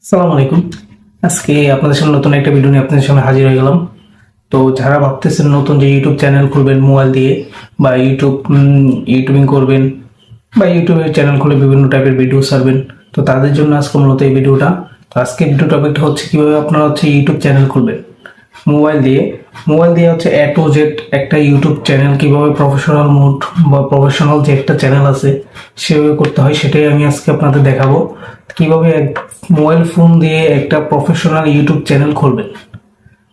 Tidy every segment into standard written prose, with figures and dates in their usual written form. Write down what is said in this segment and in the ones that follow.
আসসালামু আলাইকুম। আজকে আপনাদের সামনে নতুন একটা ভিডিও নিয়ে আপনাদের সামনে হাজির হয়ে গেলাম। তো যারা ভাবতেছেন নতুন যে ইউটিউব চ্যানেল খুলবেন মোবাইল দিয়ে বা ইউটিউবিং করবেন বা ইউটিউবের চ্যানেল খুলে বিভিন্ন টাইপের ভিডিও ছাড়বেন, তো তাদের জন্য আজকে মূলত এই ভিডিওটা। তো আজকে ভিডিও টপিকটা হচ্ছে কিভাবে আপনারা ইউটিউব চ্যানেল খুলবেন মোবাইল দিয়ে। মোবাইল দিয়ে এ টু জেড একটা ইউটিউব চ্যানেল কিভাবে প্রফেশনাল মোড বা প্রফেশনাল যে একটা চ্যানেল আছে সেভাবে করতে হয়, সেটাই আমি আজকে আপনাদের দেখাবো। কিভাবে এক মোবাইল ফোন দিয়ে একটা প্রফেশনাল ইউটিউব চ্যানেল খুলবেন।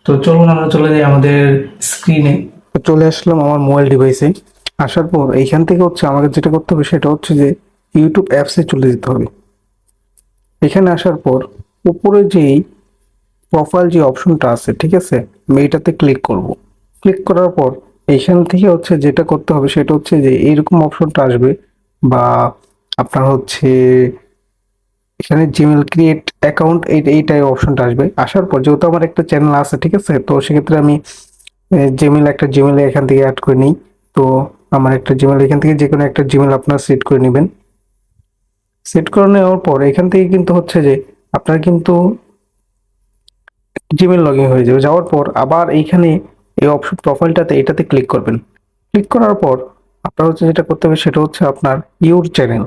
তো চলুন আমরা চলে যাই আমাদের স্ক্রিনে। চলে আসলাম আমার মোবাইল ডিভাইসে। আসার পর এইখান থেকে আমাকে যেটা করতে হবে সেটা হচ্ছে যে ইউটিউব অ্যাপসে চলে যেতে হবে। এখানে আসার পর উপরে যেই প্রোফাইল যে অপশনটা আছে, ঠিক আছে, আমি এটাতে ক্লিক করব। ক্লিক করার পর এইখান থেকে যেটা করতে হবে সেটা হচ্ছে যে এইরকম অপশনটা আসবে, বা আপনার এখানে জিমেল ক্রিয়েট অ্যাকাউন্ট এইটাই অপশনটা আসবে। আসার পর যেহেতু আমার একটা চ্যানেল আছে, ঠিক আছে, তো সেক্ষেত্রে আমি জিমেল এখান থেকে অ্যাড করে নিই। তো আমার একটা জিমেল এখান থেকে যে কোনো একটা জিমেল আপনারা সেট করে নেবেন। সেট করে নেওয়ার পর এখান থেকে কিন্তু যে আপনার কিন্তু জিমেল লগ ইন হয়ে যাবে। যাওয়ার পর আবার এইখানে এই অপশন প্রোফাইলটাতে এটাতে ক্লিক করবেন। ক্লিক করার পর আপনার যেটা করতে হবে সেটা হচ্ছে আপনার ইউর চ্যানেল,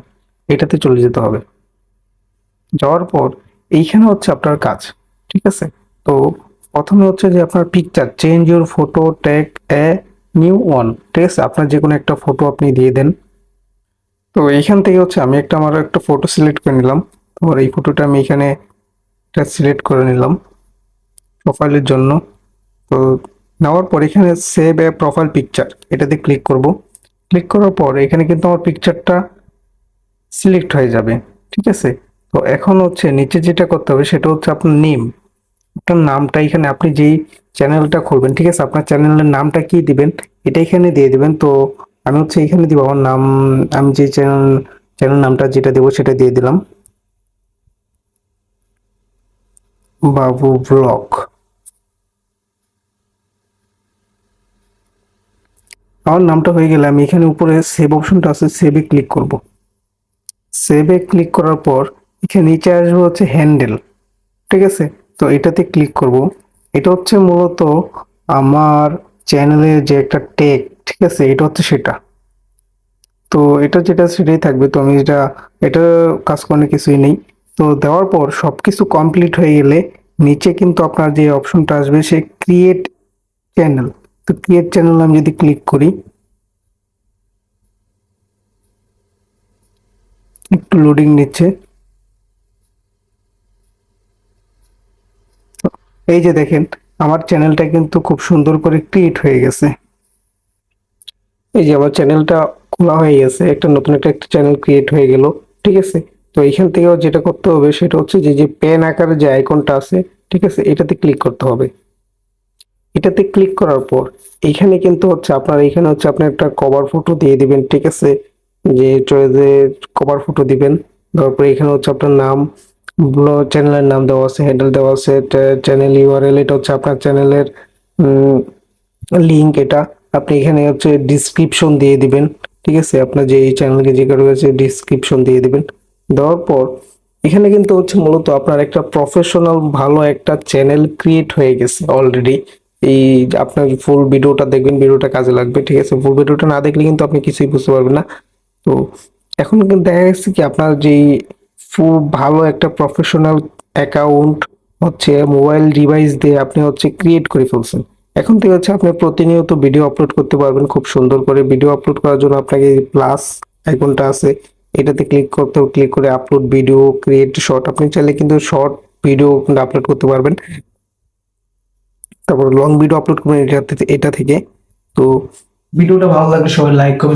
এটাতে চলে যেতে হবে। যাওয়ার পর এইখানে আপনার কাজ, ঠিক আছে। তো প্রথমে যে আপনার picture change your photo tag a new one, ঠিক আছে, আপনার যে কোনো একটা ফটো আপনি দিয়ে দেন। তো এইখান থেকে আমি আমার একটা ফটো সিলেক্ট করে নিলাম। তো এই ফটোটা আমি এখানে সিলেক্ট করে নিলাম প্রোফাইলের জন্য। তো নেওয়ার পর এখানে সেভ এ প্রোফাইল পিকচার, এটাতে ক্লিক করব। ক্লিক করার পর এখানে কিন্তু আমার পিকচারটা সিলেক্ট হয়ে যাবে, ঠিক আছে। তো এখন নিচে যেটা করতে হবে সেটা আপনার নেম। আপনার নামটা এখানে আপনি যেই চ্যানেলটা খুলবেন, ঠিক আছে, আপনার চ্যানেলের নামটা কি দিবেন এটা এখানে দিয়ে দিবেন। তো আমি এখানে দিব আমার নাম। আমি যে চ্যানেল নামটা যেটা দেবো সেটা দিয়ে দিলাম, বাবু ব্লগ। আমার নামটা হয়ে গেলে আমি এখানে উপরে সেভ অপশনটা আছে, সেভে ক্লিক করব। সেভে ক্লিক করার পর এখানে নিচে আসবে হ্যান্ডেল, ঠিক আছে। তো এটাতে ক্লিক করব। এটা মূলত আমার চ্যানেলের যে একটা ট্যাগ, ঠিক আছে, এটা সেটা। তো এটা যেটা সেটাই থাকবে। তো আমি এটা কাজ করলে কিছুই নেই। তো দেওয়ার পর সবকিছু কমপ্লিট হয়ে গেলে নিচে কিন্তু আপনার যে অপশনটা আসবে সে ক্রিয়েট চ্যানেল। তো ক্রিয়েট চ্যানেল আমি যদি ক্লিক করি, একটু লোডিং নিচ্ছে। এই যে দেখেন আমার চ্যানেলটা কিন্তু খুব সুন্দর করে ক্রিয়েট হয়ে গেছে। এই যে আমার চ্যানেলটা খোলা হয়ে গেছে, একটা নতুন একটা চ্যানেল ক্রিয়েট হয়ে গেল, ঠিক আছে। তো এইখান থেকেও যেটা করতে হবে সেটা যে যে পেন আকারে যে আইকনটা আছে, ঠিক আছে, এটাতে ক্লিক করতে হবে। এটাতে ক্লিক করার পর এইখানে কিন্তু আপনার এইখানে আপনি একটা কভার ফটো দিয়ে দিবেন, ঠিক আছে। যে চয়েসে কভার ফটো দিবেন। তারপরে এখানে আপনার নাম, চ্যানেলের নাম দেওয়া আছে, হ্যান্ডেল দেওয়া আছে, চ্যানেল ইউআরএল, এটা আপনার চ্যানেলের লিংক। এটা আপনি এখানে ডিসক্রিপশন দিয়ে দিবেন, ঠিক আছে, আপনার যে এই চ্যানেলকে যে কারো কাছে ডিসক্রিপশন দিয়ে দিবেন। দেওয়ার পর এখানে কিন্তু মূলত আপনার একটা প্রফেশনাল ভালো একটা চ্যানেল ক্রিয়েট হয়ে গেছে অলরেডি। এই আপনার ফুল ভিডিওটা দেখবেন, ভিডিওটা কাজে লাগবে, ঠিক আছে। ফুল ভিডিওটা না দেখলে কিন্তু আপনি কিছুই বুঝতে পারবেন না। তো এখন কিন্তু দেখা গেছে কি আপনার যেই ফুল ভালো একটা প্রফেশনাল অ্যাকাউন্ট মোবাইল ডিভাইস দিয়ে আপনি ক্রিয়েট করে ফেলছেন। এখন থেকে আপনি প্রতিনিয়ত ভিডিও আপলোড করতে পারবেন খুব সুন্দর করে। ভিডিও আপলোড করার জন্য আপনাকে প্লাস আইকনটা আছে, এটাতে ক্লিক করতে হবে। ক্লিক করে আপলোড ভিডিও, ক্রিয়েট শর্ট, আপনি চাইলে কিন্তু শর্ট ভিডিও আপলোড করতে পারবেন। তারপর লং ভিডিও আপলোড করবেন এটা থেকে। তো ভিডিওটা ভালো লাগলে সবাই লাইক করবেন।